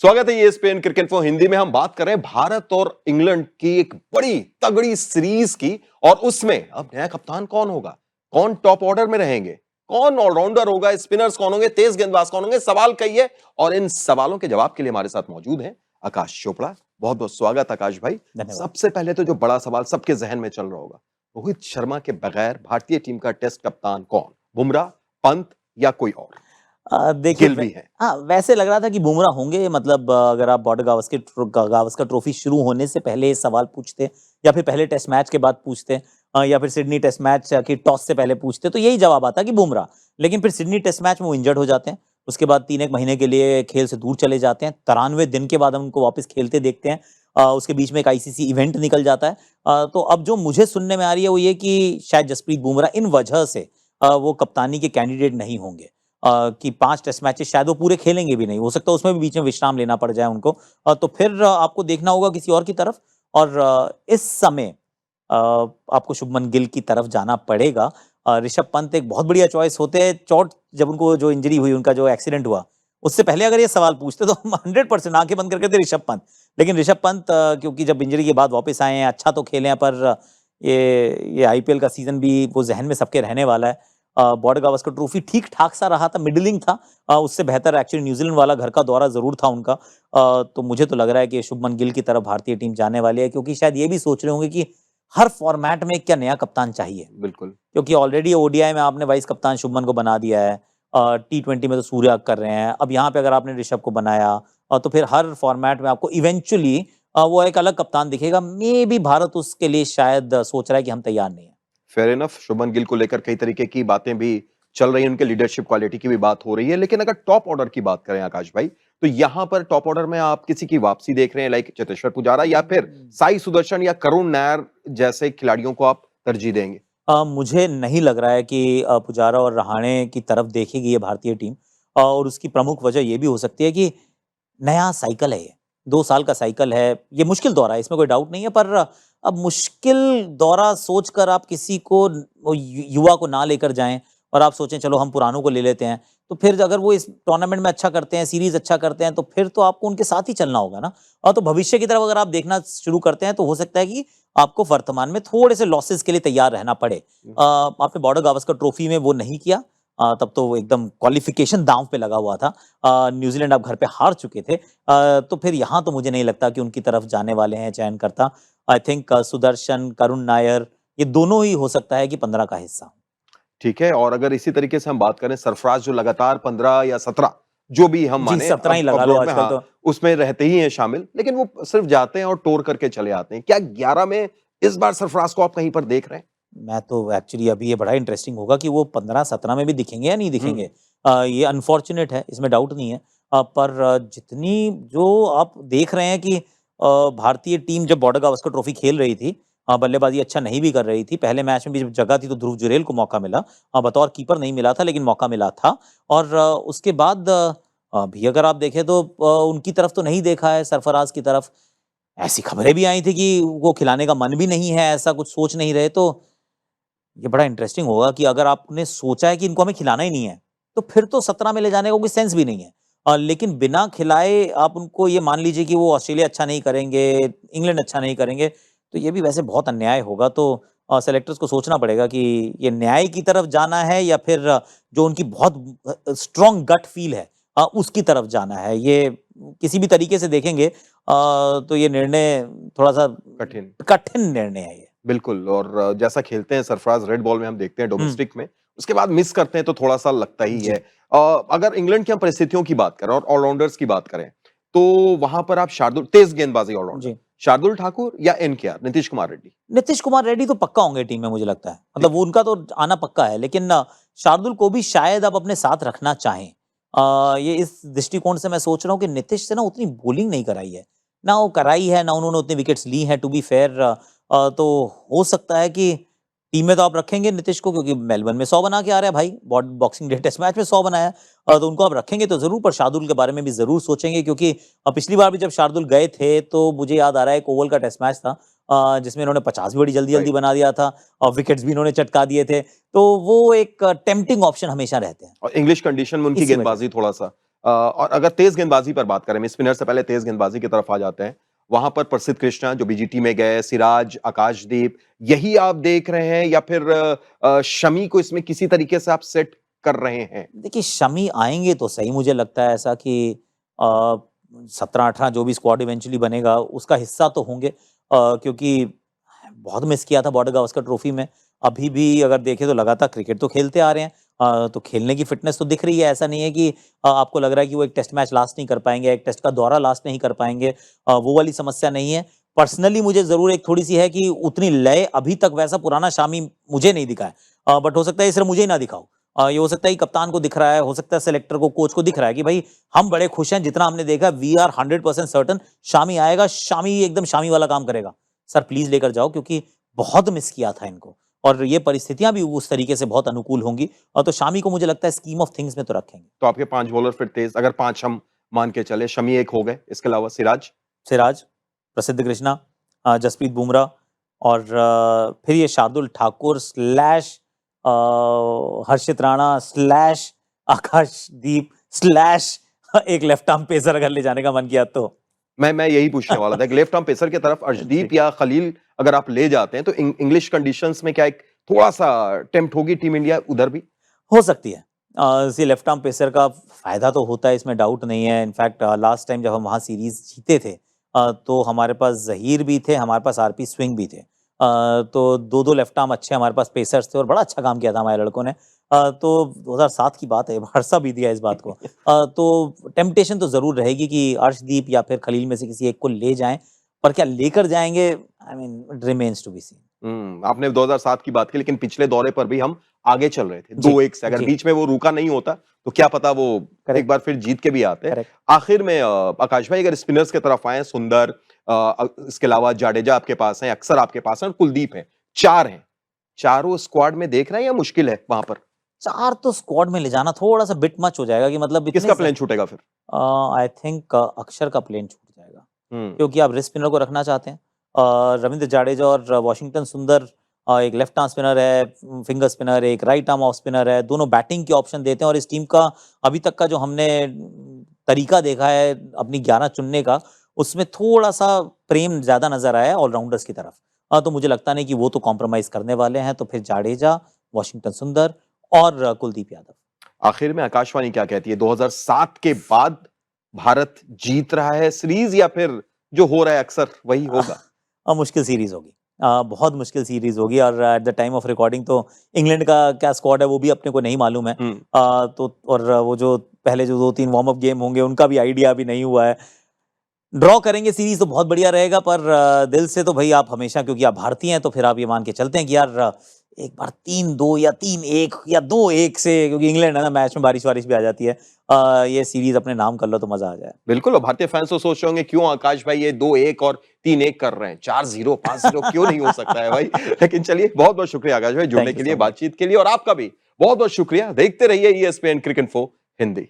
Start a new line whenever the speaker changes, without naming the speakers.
स्वागत है ESPN cricket info Hindi में। हम बात कर रहे हैं भारत और इंग्लैंड की एक बड़ी तगड़ी सीरीज की, और उसमें अब नया कप्तान कौन होगा, कौन टॉप ऑर्डर में रहेंगे, कौन ऑलराउंडर होगा, स्पिनर्स कौन होंगे, तेज गेंदबाज कौन होंगे, सवाल कई है। और इन सवालों के जवाब के लिए हमारे साथ मौजूद हैं आकाश चोपड़ा। बहुत बहुत स्वागत आकाश भाई।
धन्यवाद।
सबसे पहले तो जो बड़ा सवाल सबके जहन में चल रहा होगा, रोहित शर्मा के बगैर भारतीय टीम का टेस्ट कप्तान कौन, बुमराह, पंत या कोई और?
देखिए
गिल भी है।
हाँ, वैसे लग रहा था कि बुमराह होंगे। मतलब अगर आप बॉर्डर गावस्कर ट्रॉफी शुरू होने से पहले ये सवाल पूछते या फिर पहले टेस्ट मैच के बाद पूछते या फिर सिडनी टेस्ट मैच की टॉस से पहले पूछते तो यही जवाब आता कि बुमराह। लेकिन फिर सिडनी टेस्ट मैच में वो इंजर्ड हो जाते हैं, उसके बाद 3 एक महीने के लिए खेल से दूर चले जाते हैं। 93 दिन के बाद हम उनको वापस खेलते देखते हैं। उसके बीच में एक ICC इवेंट निकल जाता है। तो अब जो मुझे सुनने में आ रही है वो ये कि शायद जसप्रीत बुमराह इन वजह से वो कप्तानी के कैंडिडेट नहीं होंगे। कि 5 टेस्ट मैचेस शायद वो पूरे खेलेंगे भी नहीं, हो सकता है उसमें भी बीच में विश्राम लेना पड़ जाए उनको। तो फिर आपको देखना होगा किसी और की तरफ। और इस समय आपको शुभमन गिल की तरफ जाना पड़ेगा। ऋषभ पंत एक बहुत बढ़िया चॉइस होते हैं। चोट जब उनको जो इंजरी हुई, उनका जो एक्सीडेंट हुआ, उससे पहले अगर ये सवाल पूछते तो हम 100% आंखें बंद करके थे ऋषभ पंत। लेकिन ऋषभ पंत क्योंकि जब इंजरी के बाद वापस आए हैं, अच्छा तो खेले हैं, पर ये IPL का सीजन भी वो जहन में सबके रहने वाला है। बॉर्डर गावस्कर ट्रॉफी ठीक ठाक सा रहा था, मिडलिंग था। उससे बेहतर एक्चुअली न्यूजीलैंड वाला घर का दौरा जरूर था उनका। तो मुझे तो लग रहा है कि शुभमन गिल की तरफ भारतीय टीम जाने वाली है, क्योंकि शायद ये भी सोच रहे होंगे कि हर फॉर्मेट में क्या नया कप्तान चाहिए।
बिल्कुल।
क्योंकि ऑलरेडी ODI में आपने वाइस कप्तान शुभमन को बना दिया है, T20 में तो सूर्या कर रहे हैं, अब यहाँ पे अगर आपने ऋषभ को बनाया तो फिर हर फॉर्मेट में आपको इवेंचुअली वो एक अलग कप्तान दिखेगा। मे बी भारत उसके लिए शायद सोच रहा है कि हम तैयार नहीं है।
Fair enough. शुभमन गिल को लेकर कई तरीके की बातें भी चल रही हैं, उनके लीडरशिप क्वालिटी की भी बात हो रही है। लेकिन अगर टॉप ऑर्डर की बात करें आकाश भाई, तो यहां पर टॉप ऑर्डर में आप किसी की वापसी देख रहे हैं, लाइक चेतेश्वर पुजारा, या फिर साई सुदर्शन या करुण नायर जैसे खिलाड़ियों को आप तरजीह देंगे?
मुझे नहीं लग रहा है कि पुजारा और रहाणे की तरफ देखेगी ये भारतीय टीम। और उसकी प्रमुख वजह ये भी हो सकती है कि नया साइकिल है ये, 2 साल का साइकिल है। ये मुश्किल दौरा है, इसमें कोई डाउट नहीं है, पर अब मुश्किल दौरा सोचकर आप किसी को युवा को ना लेकर जाएं और आप सोचें चलो हम पुरानों को ले लेते हैं, तो फिर अगर वो इस टूर्नामेंट में अच्छा करते हैं, सीरीज अच्छा करते हैं, तो फिर तो आपको उनके साथ ही चलना होगा ना। और तो भविष्य की तरफ अगर आप देखना शुरू करते हैं तो हो सकता है कि आपको वर्तमान में थोड़े से लॉसेस के लिए तैयार रहना पड़े। आपने बॉर्डर गावस्कर ट्रॉफी में वो नहीं किया। तब तो वो एकदम क्वालिफिकेशन दांव पे लगा हुआ था। न्यूजीलैंड आप घर पे हार चुके थे। तो फिर यहाँ तो मुझे नहीं लगता कि उनकी तरफ जाने वाले हैं चयनकर्ता। आई थिंक सुदर्शन, करुण नायर, ये दोनों ही हो सकता है कि 15 का हिस्सा।
ठीक है। और अगर इसी तरीके से हम बात करें, सरफराज जो लगातार 15 या 17 जो भी हम
जी,
माने
17 ही
अब
लगा लो
अब्रॉड में,
आजकल
हाँ,
तो।
उसमें रहते ही हैं शामिल, लेकिन वो सिर्फ जाते हैं और टूर करके चले आते हैं। क्या 11 में इस बार सरफराज को आप कहीं पर देख रहे हैं?
मैं तो एक्चुअली अभी ये बड़ा इंटरेस्टिंग होगा कि वो 15-17 में भी दिखेंगे या नहीं दिखेंगे।
हम्म।
ये अनफॉर्चुनेट है, इसमें डाउट नहीं है। पर जितनी जो आप देख रहे हैं कि भारतीय टीम जब बॉर्डर गावस्कर ट्रॉफी खेल रही थी, बल्लेबाजी अच्छा नहीं भी कर रही थी। पहले मैच में भी जब जगह थी तो ध्रुव जुरैल को मौका मिला, बतौर कीपर नहीं मिला था लेकिन मौका मिला था। और उसके बाद भी अगर आप देखें तो उनकी तरफ तो नहीं देखा है, सरफराज की तरफ। ऐसी खबरें भी आई थी कि वो खिलाने का मन भी नहीं है, ऐसा कुछ सोच नहीं रहे। तो ये बड़ा इंटरेस्टिंग होगा कि अगर आपने सोचा है कि इनको हमें खिलाना ही नहीं है, तो फिर तो 17 में ले जाने का कोई सेंस भी नहीं है। लेकिन बिना खिलाए आप उनको ये मान लीजिए कि वो ऑस्ट्रेलिया अच्छा नहीं करेंगे, इंग्लैंड अच्छा नहीं करेंगे, तो ये भी वैसे बहुत अन्याय होगा। तो सेलेक्टर्स को सोचना पड़ेगा कि ये न्याय की तरफ जाना है या फिर जो उनकी बहुत स्ट्रॉन्ग गट फील है उसकी तरफ जाना है। ये किसी भी तरीके से देखेंगे तो ये निर्णय थोड़ा सा
कठिन।
कठिन निर्णय है ये।
बिल्कुल। और जैसा खेलते हैं सरफराज रेड बॉल में, हम देखते हैं
हम्म।
डोमेस्टिक में, उसके बाद मिस करते हैं तो थोड़ा सा लगता ही है।
जी।
अगर इंग्लैंड की हम परिस्थितियों की बात करें और ऑलराउंडर्स की बात करें, तो वहां पर आप शार्दुल, तेज गेंदबाजी ऑलराउंडर,
जी।
शार्दुल ठाकुर या NKR, नीतीश कुमार रेड्डी?
नीतीश कुमार रेड्डी तो पक्का होंगे टीम में, मुझे लगता है। मतलब
ठीक
वो
है।
उनका तो आना पक्का है, लेकिन शार्दुल को भी शायद आप अपने साथ रखना चाहें। ये इस दृष्टिकोण से मैं सोच रहा हूँ कि नीतीश से ना उतनी बॉलिंग नहीं कराई है, ना वो कराई है, ना उन्होंने उतनी विकेट्स ली हैं, टू बी फेयर। तो हो सकता है कि टीम में तो आप रखेंगे नीतीश को, क्योंकि मेलबर्न में 100 बना के आ रहा है भाई, बॉक्सिंग डे टेस्ट मैच में 100 बनाया है। तो उनको आप रखेंगे तो जरूर, पर शार्दुल के बारे में भी जरूर सोचेंगे, क्योंकि पिछली बार भी जब शार्दुल गए थे तो मुझे याद आ रहा है एक ओवल का टेस्ट मैच था जिसमें इन्होंने 50 भी बड़ी जल्दी जल्दी
राइट।
बना दिया था और विकेट्स भी इन्होंने चटका दिए थे। तो वो एक टेम्पटिंग ऑप्शन हमेशा रहते हैं
और इंग्लिश कंडीशन में उनकी
इसी वजह
गेंदबाजी
से।
थोड़ा सा और अगर तेज गेंदबाजी पर बात करें, स्पिनर से पहले तेज गेंदबाजी की तरफ आ जाते हैं, वहां पर प्रसिद्ध कृष्णा जो बीजीटी में गए, सिराज, आकाशदीप, यही आप देख रहे हैं या फिर शमी को इसमें किसी तरीके से आप सेट कर रहे हैं?
देखिए शमी आएंगे तो सही, मुझे लगता है ऐसा कि 17-18 जो भी स्क्वाड इवेंचुअली बनेगा उसका हिस्सा तो होंगे, क्योंकि बहुत मिस किया था बॉर्डर गावस्कर ट्रॉफी में। अभी भी अगर देखें तो लगातार क्रिकेट तो खेलते आ रहे हैं, तो खेलने की फिटनेस तो दिख रही है। ऐसा नहीं है कि आपको लग रहा है कि वो एक टेस्ट मैच लास्ट नहीं कर पाएंगे, एक टेस्ट का दौरा लास्ट नहीं कर पाएंगे, वो वाली समस्या नहीं है। पर्सनली मुझे जरूर एक थोड़ी सी है कि उतनी लय अभी तक वैसा पुराना शामी मुझे नहीं दिखा है, बट हो सकता है ये सिर्फ मुझे ही ना दिखाओ। ये हो सकता है कि कप्तान को दिख रहा है, हो सकता है सेलेक्टर को, कोच को दिख रहा है कि भाई हम बड़े खुश हैं, जितना हमने देखा वी आर 100% सर्टन शामी आएगा, शामी एकदम शामी वाला काम करेगा। सर प्लीज लेकर जाओ, क्योंकि बहुत मिस किया था इनको और ये परिस्थितियां भी उस तरीके से बहुत अनुकूल होंगी, और तो शामी को मुझे लगता है स्कीम ऑफ थिंग्स में तो रखेंगे।
तो आपके 5 बॉलर फिर तेज, अगर 5 हम मान के चले, शमी एक हो गए, इसके अलावा सिराज?
सिराज, प्रसिद्ध कृष्णा, जसप्रीत बुमराह और फिर ये शार्दुल ठाकुर स्लैश हर्षित राणा स्लैश आकाशदीप स्लैश एक लेफ्ट आर्म पेसर अगर ले जाने का मन किया तो।
मैं यही पूछने वाला था कि लेफ्ट आर्म पेसर की तरफ अर्शदीप या खलील अगर आप ले जाते हैं तो इंग्लिश कंडीशंस में क्या एक थोड़ा-सा टेम्प्ट होगी टीम इंडिया उधर भी?
हो सकती है। ये लेफ्ट आर्म पेसर का फायदा तो होता है, इसमें डाउट नहीं है। इनफैक्ट लास्ट टाइम जब हम वहाँ सीरीज जीते थे, तो हमारे पास जहीर भी थे, हमारे पास आरपी स्विंग भी थे। तो दो लेफ्ट आर्म अच्छे हमारे पास पेसर्स थे और बड़ा अच्छा काम किया था हमारे लड़कों ने। तो 2007 की बात है, भरसा भी दिया इस बात को। तो टेम्पटेशन तो जरूर रहेगी कि अर्शदीप या फिर खलील में से किसी एक को ले जाएं, पर क्या लेकर जाएंगे, I mean it remains to be seen.
आपने 2007 की बात की, लेकिन पिछले दौरे पर भी हम आगे चल रहे थे
जी,
2-1 से। अगर
जी।
बीच में वो रुका नहीं होता तो क्या पता वो एक बार फिर जीत के भी आते।
करेक्ट।
आखिर में आकाश भाई अगर स्पिनर्स की तरफ आए, सुंदर, इसके अलावा जाडेजा आपके पास हैं, अक्सर आपके पास हैं और कुलदीप हैं, 4 हैं। चारों स्क्वाड में देख रहे हैं या मुश्किल है वहां पर?
4 तो स्क्वाड में ले जाना थोड़ा सा बिट मच हो जाएगा कि मतलब इतने
किसका प्लान छूटेगा फिर?
आई थिंक अक्षर का प्लेन छूट जाएगा,
हम्म
क्योंकि आप रिस्ट स्पिनर को रखना चाहते हैं। रविंद्र जाडेजा और वॉशिंगटन सुंदर, एक लेफ्ट आर्म स्पिनर है, फिंगर स्पिनर, एक राइट आर्म ऑफ स्पिनर है, दोनों बैटिंग के ऑप्शन देते हैं। और इस टीम का अभी तक का जो हमने तरीका देखा है अपनी 11 चुनने का, उसमें थोड़ा सा प्रेम ज्यादा नजर आया है ऑलराउंडर्स की तरफ। तो मुझे लगता नहीं कि वो तो कॉम्प्रोमाइज करने वाले हैं, तो फिर जाडेजा, वॉशिंगटन सुंदर और कुलदीप यादव।
आखिर में आकाशवाणी क्या कहती है, 2007 के बाद भारत जीत रहा है सीरीज या फिर जो हो रहा है अक्सर वही होगा?
मुश्किल सीरीज होगी, बहुत मुश्किल सीरीज होगी। और at the time of recording तो इंग्लैंड का क्या स्क्वाड है वो भी अपने को नहीं मालूम है। तो और वो जो पहले जो 2-3 वार्म अप गेम होंगे उनका भी आइडिया अभी नहीं हुआ है। ड्रॉ करेंगे सीरीज तो बहुत बढ़िया रहेगा, पर दिल से तो भाई आप हमेशा, क्योंकि आप भारतीय हैं, तो फिर आप ये मान के चलते हैं कि यार एक बार 3-2 या 3-1 या 2-1 से, क्योंकि इंग्लैंड है ना, मैच में बारिश वारिश भी आ जाती है, ये सीरीज अपने नाम कर लो तो मजा आ जाए।
बिल्कुल, और भारतीय फैंस तो सोच रहे होंगे क्यों आकाश भाई ये 2-1 और 3-1 कर रहे हैं, 4-0 5-0 क्यों नहीं हो सकता है भाई? लेकिन चलिए, बहुत बहुत शुक्रिया आकाश भाई जुड़ने
थैंक
के
यू
लिए,
सो मच।
बातचीत के लिए, और आपका भी बहुत बहुत शुक्रिया। देखते रहिए ESPN क्रिक इन्फो हिंदी।